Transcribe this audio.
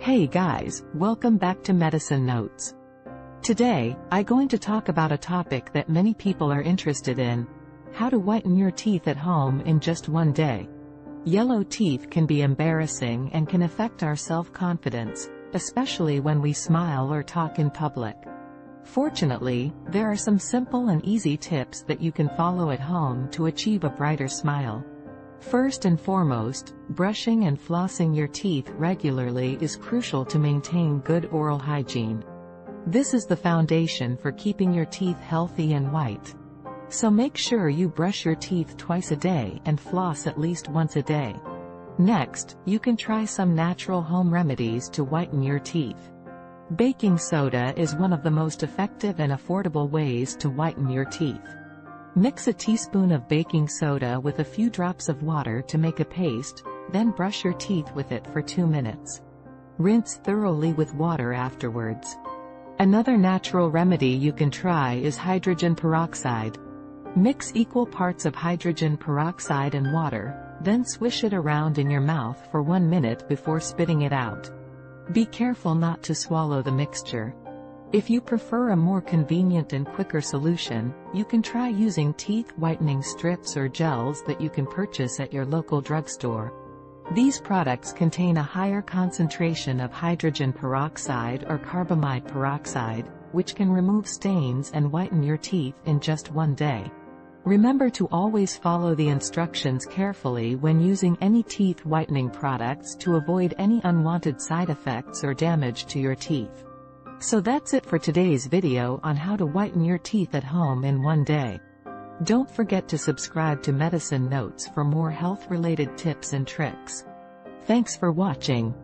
Hey guys, welcome back to Medicine Notes. Today, I'm going to talk about a topic that many people are interested in: how to whiten your teeth at home in just one day. Yellow teeth can be embarrassing and can affect our self-confidence, especially when we smile or talk in public. Fortunately, there are some simple and easy tips that you can follow at home to achieve a brighter smile. First and foremost, brushing and flossing your teeth regularly is crucial to maintain good oral hygiene. This is the foundation for keeping your teeth healthy and white. So make sure you brush your teeth twice a day and floss at least once a day. Next, you can try some natural home remedies to whiten your teeth. Baking soda is one of the most effective and affordable ways to whiten your teeth. Mix a teaspoon of baking soda with a few drops of water to make a paste, then brush your teeth with it for 2 minutes. Rinse thoroughly with water afterwards. Another natural remedy you can try is hydrogen peroxide. Mix equal parts of hydrogen peroxide and water, then swish it around in your mouth for 1 minute before spitting it out. Be careful not to swallow the mixture. If you prefer a more convenient and quicker solution, you can try using teeth whitening strips or gels that you can purchase at your local drugstore. These products contain a higher concentration of hydrogen peroxide or carbamide peroxide, which can remove stains and whiten your teeth in just 1 day. Remember to always follow the instructions carefully when using any teeth whitening products to avoid any unwanted side effects or damage to your teeth. So that's it for today's video on how to whiten your teeth at home in 1 day. Don't forget to subscribe to Medicine Notes for more health-related tips and tricks. Thanks for watching.